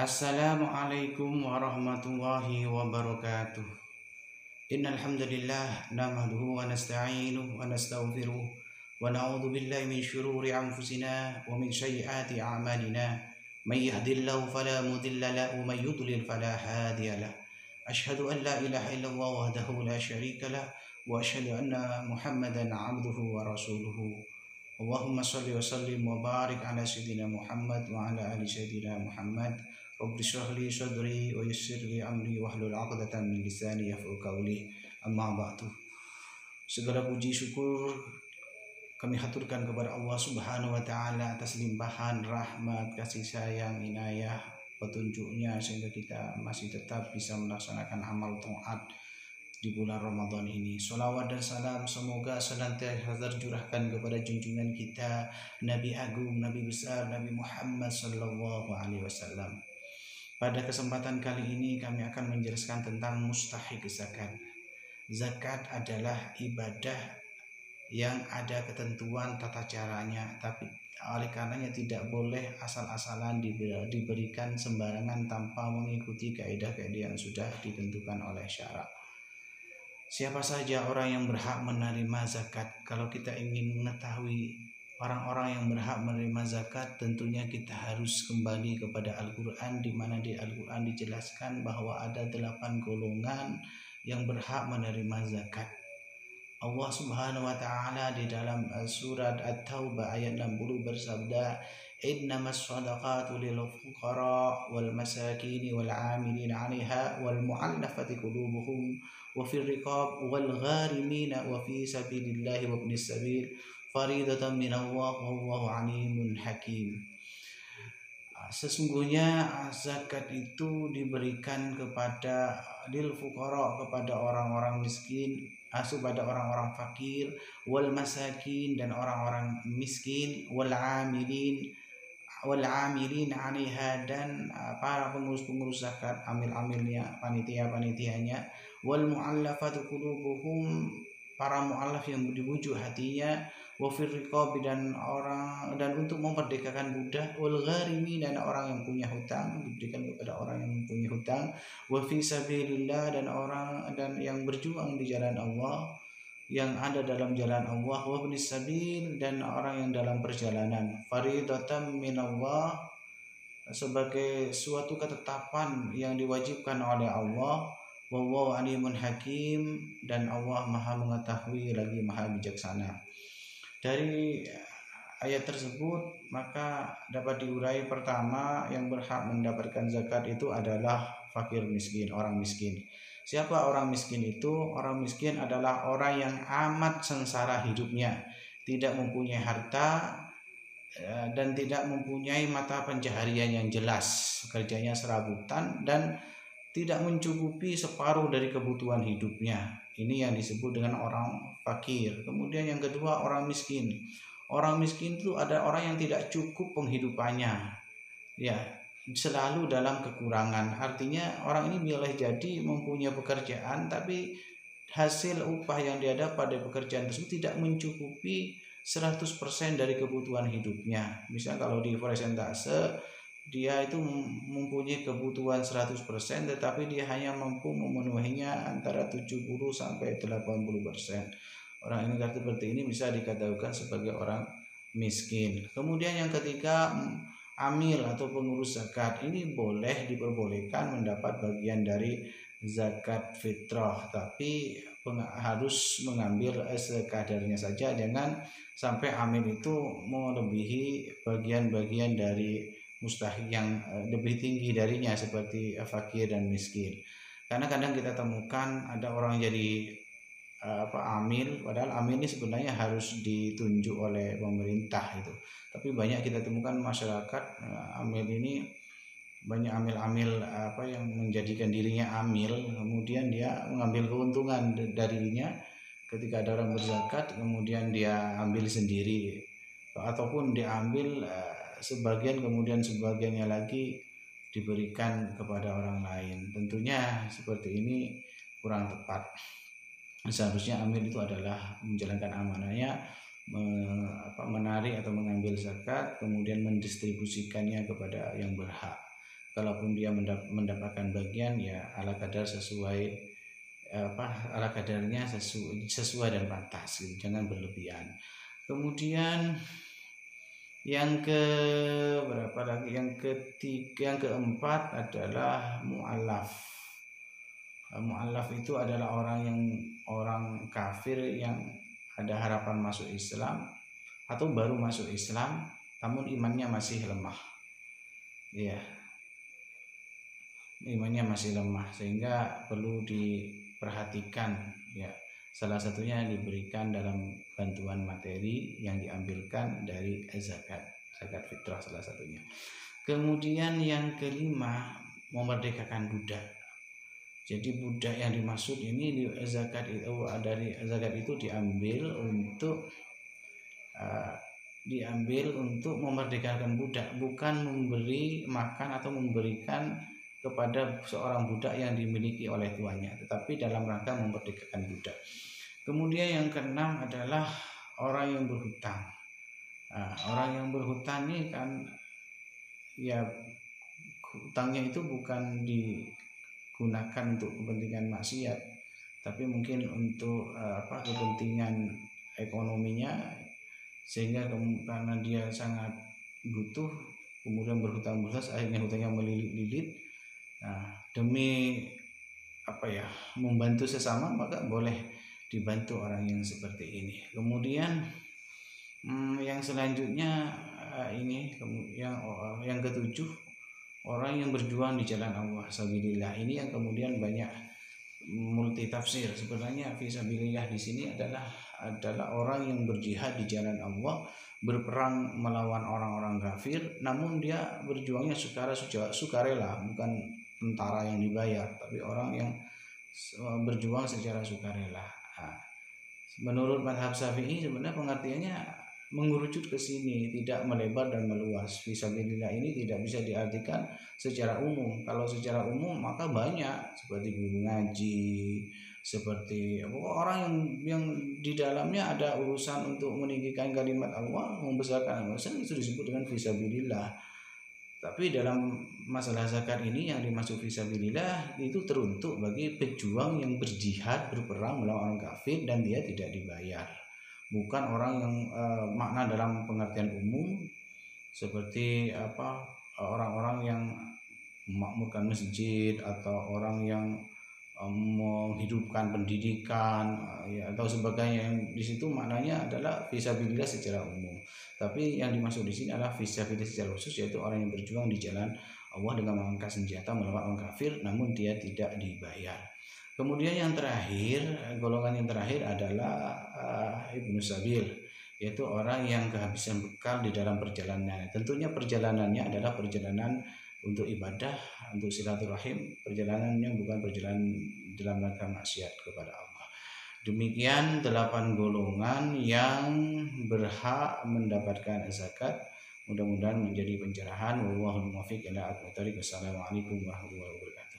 Assalamualaikum warahmatullahi wabarakatuh. Innal hamdalillah nahmaduhu wa nasta'inuhu wa nastaghfiruh wa na'udzu billahi min shururi anfusina wa min sayyiati a'malina. May yahdihillahu fala mudilla lahu wa may yudlil fala hadiya lahu. Asyhadu an la ilaha illallah wahdahu la syarika lahu wa asyhadu anna Muhammadan 'abduhu wa rasuluhu. Allahumma shalli wa sallim wa barik ala sayyidina Muhammad wa ala ali sayyidina Muhammad. Rabbi shrah li sadri wa yassir li amri wahlul 'uqdatam min lisani yafqahu qawli. Amma ba'du. Segala puji syukur kami haturkan kepada Allah Subhanahu wa taala atas limpahan rahmat, kasih sayang, inayah, petunjuknya sehingga kita masih tetap bisa melaksanakan amal taat di bulan Ramadan ini. Sholawat dan salam semoga senantiasa tercurahkan kepada junjungan kita Nabi Agung, Nabi besar, Nabi Muhammad sallallahu alaihi wasallam. Pada kesempatan kali ini kami akan menjelaskan tentang mustahik zakat. Zakat adalah ibadah yang ada ketentuan tata caranya, tapi oleh karenanya tidak boleh asal-asalan diberikan sembarangan tanpa mengikuti kaidah-kaidah yang sudah ditentukan oleh syarak. Siapa saja orang yang berhak menerima zakat? Kalau kita ingin mengetahui orang-orang yang berhak menerima zakat, tentunya kita harus kembali kepada Al-Quran, di mana di Al-Quran dijelaskan bahwa ada 8 golongan yang berhak menerima zakat. Allah Subhanahu wa taala di dalam surat At-Taubah ayat 60 bersabda, "Innamas shadaqatu lil fuqara wal masakin wal 'amilin 'alaiha wal mu'allafati qulubuhum wa fir riqab wal gharimin wa fi sabilillahi wa ibnis sabil faridatan minallah wallahu 'alimun hakim." Sesungguhnya zakat itu diberikan kepada lil fuqara, kepada orang-orang miskin, kepada orang-orang fakir, wal masakin, dan orang-orang miskin, wal 'amilin 'alaiha, dan para pengurus-pengurus zakat, amil-amilnya, panitia-panitianya, wal mu'allafatu qulubuhum, para mu'allaf yang dibujuk hatinya, wa fir riqab, dan untuk memerdekakan budak, wal gharimi, dan orang yang punya hutang, diberikan kepada orang yang punya hutang, wa fi sabilillah, dan yang berjuang di jalan Allah, yang ada dalam jalan Allah, wa ibnis sabil, dan orang yang dalam perjalanan, faridatan minallah, sebagai suatu ketetapan yang diwajibkan oleh Allah, wallahu alimun hakim, dan Allah maha mengetahui lagi maha bijaksana. Dari ayat tersebut maka dapat diurai, pertama yang berhak mendapatkan zakat itu adalah fakir miskin, orang miskin. Siapa orang miskin itu? Orang miskin adalah orang yang amat sengsara hidupnya, tidak mempunyai harta dan tidak mempunyai mata pencaharian yang jelas, kerjanya serabutan dan tidak mencukupi separuh dari kebutuhan hidupnya. Ini yang disebut dengan orang fakir. Kemudian yang kedua, orang miskin. Orang miskin itu ada orang yang tidak cukup penghidupannya, ya, selalu dalam kekurangan. Artinya orang ini boleh jadi mempunyai pekerjaan, tapi hasil upah yang dia dapat pada pekerjaan tersebut tidak mencukupi 100% dari kebutuhan hidupnya. Misal kalau di persentase, dia itu mempunyai kebutuhan 100%, tetapi dia hanya mampu memenuhinya antara 70 sampai 80%. Orang ini seperti ini bisa dikatakan sebagai orang miskin. Kemudian yang ketiga, amil atau pengurus zakat. Ini diperbolehkan mendapat bagian dari zakat fitrah, tapi harus mengambil sekadarnya saja, jangan sampai amil itu melebihi bagian-bagian dari mustahik yang lebih tinggi darinya, seperti fakir dan miskin. Karena kadang kita temukan ada orang jadi amil, padahal amil ini sebenarnya harus ditunjuk oleh pemerintah itu. Tapi banyak kita temukan masyarakat amil ini, banyak amil-amil yang menjadikan dirinya amil, kemudian dia mengambil keuntungan darinya. Ketika ada orang berzakat, kemudian dia ambil sendiri, ataupun diambil sebagian, kemudian sebagiannya lagi diberikan kepada orang lain. Tentunya seperti ini kurang tepat. Seharusnya amil itu adalah menjalankan amanahnya, menarik atau mengambil zakat, kemudian mendistribusikannya kepada yang berhak. kalaupun dia mendapatkan bagian ya ala kadar sesuai ala kadarnya sesuai dan pantas gitu, jangan berlebihan. Kemudian yang berapa lagi? Yang keempat adalah mu'allaf. Mu'allaf itu adalah orang kafir yang ada harapan masuk Islam atau baru masuk Islam namun imannya masih lemah. Ya. Imannya masih lemah sehingga perlu diperhatikan ya. Salah satunya diberikan dalam bantuan materi yang diambilkan dari zakat fitrah salah satunya. Kemudian yang kelima, memerdekakan budak. Jadi budak yang dimaksud ini dari zakat itu diambil untuk memerdekakan budak, bukan memberi makan atau memberikan kepada seorang budak yang dimiliki oleh tuannya, tetapi dalam rangka memerdekakan budak. Kemudian yang keenam adalah orang yang berhutang. Orang yang berhutang ini kan ya hutangnya itu bukan digunakan untuk kepentingan maksiat, tapi mungkin untuk kepentingan ekonominya, sehingga karena dia sangat butuh kemudian berhutang terus, akhirnya hutangnya melilit-lilit. Demi membantu sesama maka boleh dibantu orang yang seperti ini. Kemudian yang selanjutnya yang ketujuh, orang yang berjuang di jalan Allah sabilillah. Ini yang kemudian banyak multi tafsir. Sebenarnya fisabilillah di sini adalah orang yang berjihad di jalan Allah, berperang melawan orang-orang kafir, namun dia berjuangnya secara sukarela, bukan tentara yang dibayar, tapi orang yang berjuang secara sukarela. Menurut mazhab Syafi'i sebenarnya pengertiannya mengerucut ke sini, tidak melebar dan meluas. Fisabilillah ini tidak bisa diartikan secara umum. Kalau secara umum maka banyak, seperti guru ngaji, seperti orang yang di dalamnya ada urusan untuk meninggikan kalimat Allah, membesarkan Allah, itu disebut dengan fisabilillah. Tapi dalam masalah zakat ini yang dimaksud fisabilillah itu teruntuk bagi pejuang yang berjihad, berperang melawan orang kafir dan dia tidak dibayar. Bukan orang yang makna dalam pengertian umum seperti orang-orang yang memakmurkan masjid atau orang yang menghidupkan pendidikan atau sebagainya, yang di situ maknanya adalah fisabilillah secara umum. Tapi yang dimaksud di sini adalah fisabilillah secara khusus, yaitu orang yang berjuang di jalan Allah dengan mengangkat senjata melawan orang kafir namun dia tidak dibayar. Kemudian yang terakhir, golongan yang terakhir adalah Ibnu Sabil, yaitu orang yang kehabisan bekal di dalam perjalanan. Tentunya perjalanannya adalah perjalanan untuk ibadah, untuk silaturahim, perjalanannya bukan perjalanan dalam rangka maksiat kepada Allah. Demikian 8 golongan yang berhak mendapatkan zakat. Mudah-mudahan menjadi pencerahan. Wallahul muwaffiq ila aqwamit thoriq. Wassalamualaikum warahmatullahi wabarakatuh.